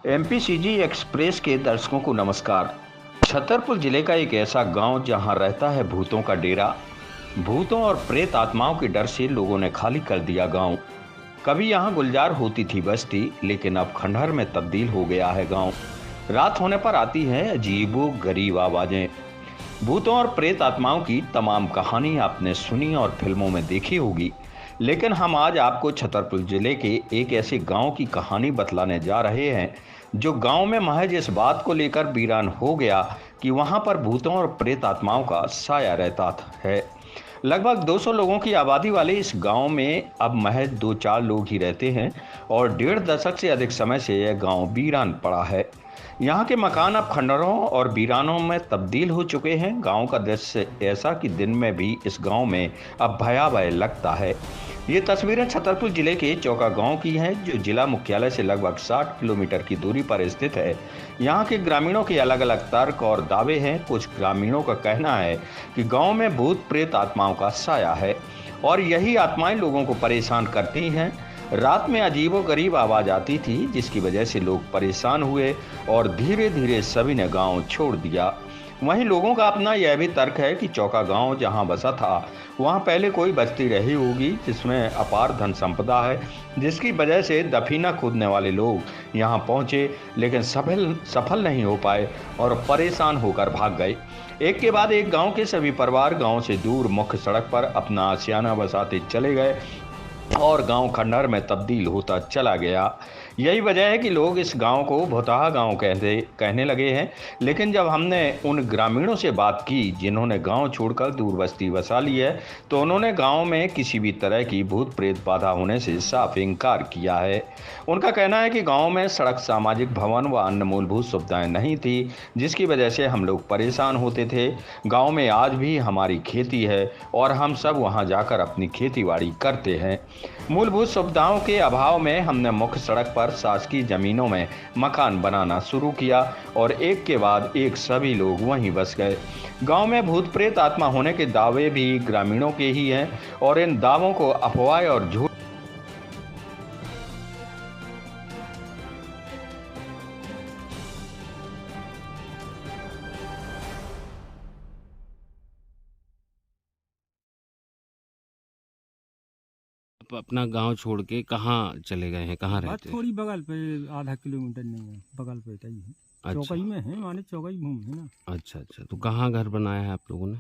MPCG express के दर्शकों को नमस्कार। छतरपुर जिले का एक ऐसा गांव जहां रहता है भूतों का डेरा। भूतों और प्रेत आत्माओं के डर से लोगों ने खाली कर दिया गांव। कभी यहां गुलजार होती थी बस्ती, लेकिन अब खंडहर में तब्दील हो गया है गांव। रात होने पर आती हैं अजीबो गरीब आवाजें। भूतों और प्रेत आत्माओं की तमाम कहानी आपने सुनी और फिल्मों में देखी होगी, लेकिन हम आज आपको छतरपुर जिले के एक ऐसे गांव की कहानी बतलाने जा रहे हैं जो गांव में महज इस बात को लेकर वीरान हो गया कि वहां पर भूतों और प्रेत आत्माओं का साया रहता है। लगभग 200 लोगों की आबादी वाले इस गांव में अब महज 2-4 लोग ही रहते हैं और 1.5 दशक से अधिक समय से यह गांव वीरान पड़ा है। यहाँ के मकान अब खंडरों और वीरानों में तब्दील हो चुके हैं। गांव का दृश्य ऐसा कि दिन में भी इस गांव में अब भयावह लगता है। ये तस्वीरें छतरपुर जिले के चौका गांव की हैं, जो जिला मुख्यालय से लगभग 60 किलोमीटर की दूरी पर स्थित है। यहाँ के ग्रामीणों के अलग अलग तर्क और दावे हैं। कुछ ग्रामीणों का कहना है कि गांव में भूत प्रेत आत्माओं का साया है और यही आत्माएं लोगों को परेशान करती हैं। रात में अजीबोगरीब आवाज आती थी, जिसकी वजह से लोग परेशान हुए और धीरे धीरे सभी ने गांव छोड़ दिया। वहीं लोगों का अपना यह भी तर्क है कि चौका गांव जहां बसा था वहां पहले कोई बस्ती रही होगी जिसमें अपार धन संपदा है, जिसकी वजह से दफीना खोदने वाले लोग यहां पहुंचे, लेकिन सफल नहीं हो पाए और परेशान होकर भाग गए। एक के बाद एक गांव के सभी परिवार गांव से दूर मुख्य सड़क पर अपना आशियाना बसाते चले गए और गांव खंडहर में तब्दील होता चला गया। यही वजह है कि लोग इस गांव को भुतहा गांव कहने लगे हैं। लेकिन जब हमने उन ग्रामीणों से बात की जिन्होंने गांव छोड़कर दूर बस्ती बसा ली है, तो उन्होंने गांव में किसी भी तरह की भूत प्रेत बाधा होने से साफ इनकार किया है। उनका कहना है कि गांव में सड़क, सामाजिक भवन व अन्य मूलभूत सुविधाएं नहीं थी, जिसकी वजह से हम लोग परेशान होते थे। गांव में आज भी हमारी खेती है और हम सब वहां जाकर अपनी खेती बाड़ी करते हैं। मूलभूत सुविधाओं के अभाव में हमने मुख्य सड़क पर शासकीय जमीनों में मकान बनाना शुरू किया और एक के बाद एक सभी लोग वहीं बस गए। गांव में भूत प्रेत आत्मा होने के दावे भी ग्रामीणों के ही हैं और इन दावों को अफवाह और झूठ आप अपना गांव छोड़ के कहाँ चले गए हैं, कहाँ बस रहते हैं? थोड़ी बगल पे, आधा किलोमीटर नहीं है, बगल पे ही है। अच्छा चौकई में है, माने चौकई भूमि है ना। अच्छा अच्छा, तो कहाँ घर बनाया है आप लोगों ने?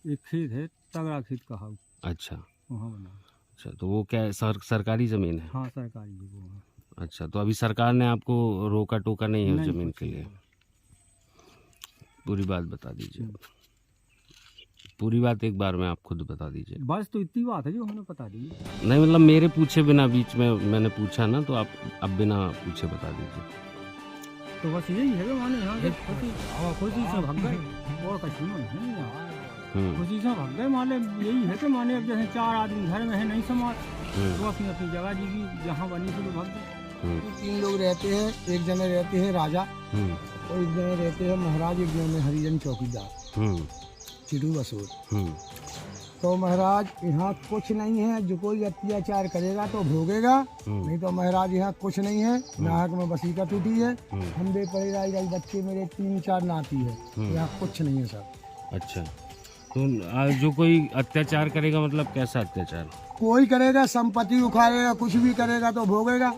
एक खेत है, तगड़ा खेत कहा, अच्छा वहाँ बना। अच्छा, तो वो क्या सरकारी ज़मीन है? हाँ, सरकारी है वो है। अच्छा, तो अभी सरकार ने आपको रोका टोका नहीं है उस नहीं, ज़मीन कुछ के नहीं लिए? है। पूरी बात बता दीजिए। पूरी बात एक बार में आप खुद बता दीजिए। बस तो इतनी बात है जो हमने बता दी। नहीं मतलब मेरे पूछे बिना, बीच में मैंने पूछा ना, तो आप अब बिना पूछे बता दीजिए। तो बस यही है, माने यहाँ से खुशी से भाग गए और कुछ नहीं है यहाँ। खुशी से भाग गए, माने यही है कि माने अब जैसे 4 आदमी घर में है, नहीं समाज, तो अपनी अपनी जगह जी की जहाँ बनी थी तो भाग गए। 3 लोग रहते हैं, एक जने रहते हैं राजा और एक जने रहते हैं महाराज, एक जने हरिजन चौकीदार चिड़ू बसूर। तो महाराज यहाँ कुछ नहीं है, जो कोई अत्याचार करेगा तो भोगेगा, नहीं तो महाराज यहाँ कुछ नहीं है। नाहक में वसीयत टूटी है, हम दे पड़े राई बच्चे मेरे 3-4 नाती है, यहाँ कुछ नहीं है सर। अच्छा, तो जो कोई अत्याचार करेगा मतलब कैसा अत्याचार? कोई करेगा, संपत्ति उखाड़ेगा, कुछ भी करेगा तो भोगेगा।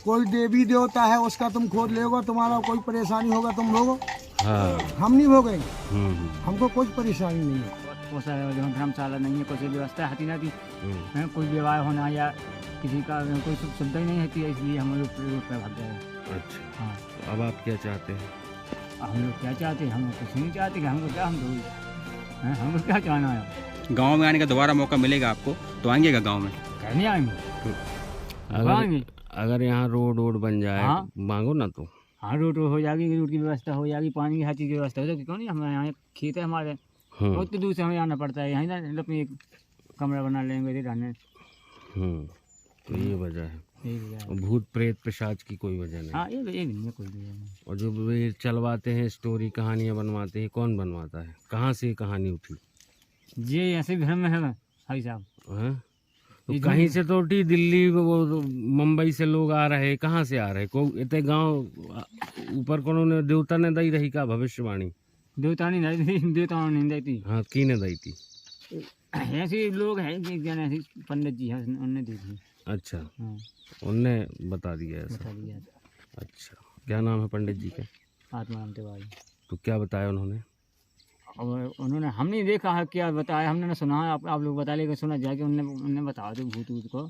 कोई देवी देवता है उसका तुम खोद लेगा, तुम्हारा कोई परेशानी होगा तुम भोगो। हाँ। हम नहीं भोगेंगे, हमको कोई परेशानी नहीं है। धर्मशाला नहीं है, कोई व्यवस्था होती ना थी, कोई विवाह होना या किसी का कोई सुविधा ही नहीं होती है, इसलिए हम लोग रोड पर भाग गए। अच्छा हाँ, तो अब आप क्या चाहते हैं? हम लोग क्या चाहते हैं? हम कुछ नहीं चाहते कि हमको क्या, हमको क्या चाहना है? गांव में आने का दोबारा मौका मिलेगा आपको तो आएंगे गांव में? कहने आएंगे अगर यहाँ रोड बन जाए, हाँ? मांगो ना तो। हाँ, रोड हो जाएगी, रोड की व्यवस्था हो जाएगी, पानी की हर चीज़ की व्यवस्था हो जाएगी। क्यों नहीं, हमारे यहाँ खेत है हमारे, बहुत दूर से हमें आना पड़ता है। यहाँ ना अपनी एक कमरा बना लेंगे रहने। तो ये वजह है। और भूत प्रेत पिशाच की कोई वजह नहीं। हाँ, ये नहीं है कोई वजह नहीं। और जो वे चलवाते हैं, स्टोरी कहानियाँ बनवाते हैं, कौन बनवाता है? कहाँ से ये कहानी उठी? ये ऐसे घर में है भाई साहब। हैं? तो कहीं से तो उठी दिल्ली वो मुंबई से लोग आ रहे, कहाँ से आ रहे? को इतने गांव ऊपर कोनो ने देवता ने दई रही का भविष्यवाणी? देवता नहीं दी थी। हाँ, की ने दई थी? ऐसे लोग हैं एक जन ऐसे पंडित जी हैं, उन्होंने दी थी। अच्छा, हाँ, उनने बता दिया ऐसा? बता दिया। अच्छा, क्या नाम है पंडित जी का? आत्माराम तिवारी। तो क्या बताया उन्होंने? और उन्होंने, हमने देखा है क्या बताया, हमने ना सुना है, आप लोग बता लेकर सुना जाए कि उनने बताया थे भूत ऊत को।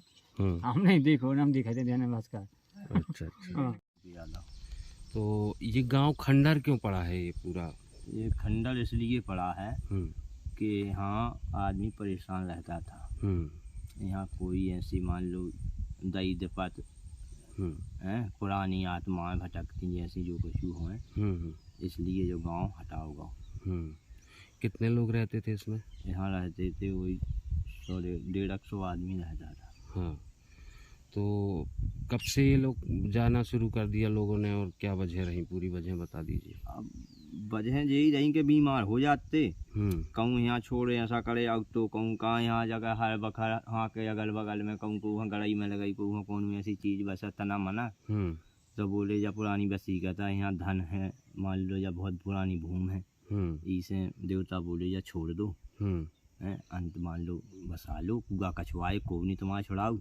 हमने देखो, हम दिखाई थे ध्यान बस का। अच्छा अच्छा। हाँ। तो ये गांव खंडर क्यों पड़ा है ये पूरा? ये खंडर इसलिए पड़ा है कि यहाँ आदमी परेशान रहता था। यहाँ कोई ऐसी मान लो दई दपत पुरानी आत्माएं भटकती जैसी जो कुछ हैं, इसलिए जो गांव हटाओ गाँव। कितने लोग रहते थे इसमें? यहाँ रहते थे वही 100-150 आदमी रहता था। हाँ, तो कब से ये लोग जाना शुरू कर दिया लोगों ने, और क्या वजह रही? पूरी वजह बता दीजिए। अब वजह यही रही कि बीमार हो जाते, कहूँ यहाँ छोड़े ऐसा करे, अब तो कहूँ कहाँ यहाँ जगह हर बखर हाँ के अगल बगल में कहूँ को गड़ाई में लगाई को कौन ऐसी चीज़ बस तना मना, तो बोले जब पुरानी बसी कहता है यहाँ धन है, मान लो जब बहुत पुरानी भूमि है, इसे देवता बोले या छोड़ दो, अंत मान लो बसा लो, कूड़ा कछुआए को नहीं तुम्हारा छुड़ाओ,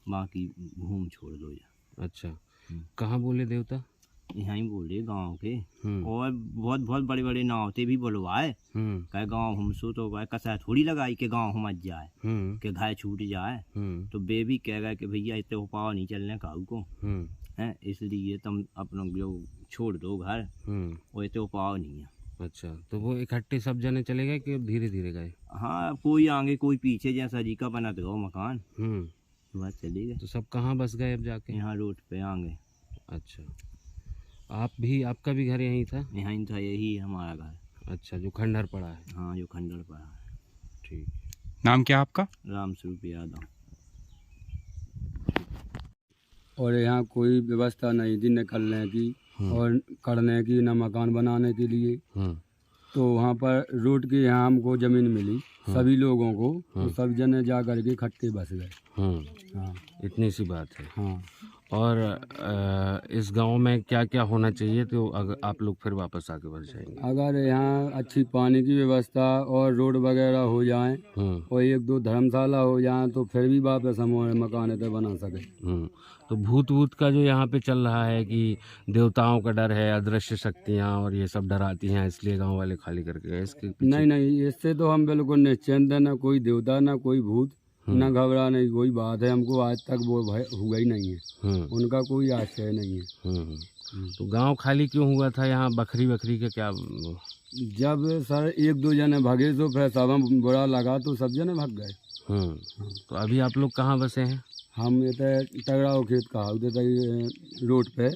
बाकी भूमि छोड़ दो या। अच्छा, कहाँ बोले देवता? यहाँ ही बोले गांव के। और बहुत बहुत बड़े बड़े नाव थे भी बुलवाए, कहे गांव हमसो तो कहे कसा थोड़ी लगाई के गांव हम जाए के घर छूट जाए, तो बे भी कह गए कि भैया इतने उपाय नहीं चलने काऊ को है, इसलिए तुम अपना जो छोड़ दो घर, वो इतने उपाय नहीं है। अच्छा, तो वो इकट्ठे सब जने चले गए कि धीरे धीरे गए? हाँ, कोई आगे कोई पीछे, जैसा जी का बना दो मकान बस चले गए। तो सब कहाँ बस गए अब जाके? यहाँ रोड पे आगे। अच्छा, आपका भी घर यहीं था? यहीं था, यही हमारा घर। अच्छा, जो खंडर पड़ा है? हाँ, जो खंडर पड़ा है। ठीक। नाम क्या आपका? राम स्वरूप यादव। और यहाँ कोई व्यवस्था नहीं थी निकलने की और करने की, न मकान बनाने के लिए। तो वहाँ पर रोड के यहाँ हमको ज़मीन मिली सभी लोगों को, तो सब जने जा कर के इकट्ठे बस गए। हाँ, इतनी सी बात है। हाँ, और इस गांव में क्या क्या होना चाहिए तो अगर आप लोग फिर वापस आके बस जाएंगे? अगर यहाँ अच्छी पानी की व्यवस्था और रोड वगैरह हो जाए और 1-2 धर्मशाला हो जाए, तो फिर भी वापस हम मकान पे बना सके। तो भूत का जो यहाँ पे चल रहा है कि देवताओं का डर है, अदृश्य शक्तियाँ और ये सब डराती हैं, इसलिए गांव वाले खाली करके गए, इसके पीछे? नहीं, इससे तो हम बिल्कुल निश्चिंत है, ना कोई देवता ना कोई भूत, ना घबराने की कोई बात है। हमको आज तक वो भय हुआ ही नहीं है, उनका कोई आश्रय नहीं है। तो गांव खाली क्यों हुआ था? यहाँ बकरी का क्या? जब सर 1-2 जने भागे तो फिर सब बुरा लगा तो सब जने भाग गए। तो अभी आप लोग कहाँ बसे हैं? हम ये तगड़ाओ खेत का रोड पे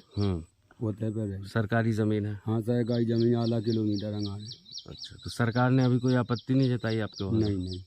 होते पे। सरकारी जमीन है? हाँ, सरकारी जमीन, आधा किलोमीटर अंगाने। अच्छा, तो सरकार ने अभी कोई आपत्ति नहीं जताई आपके वहाँ? नहीं।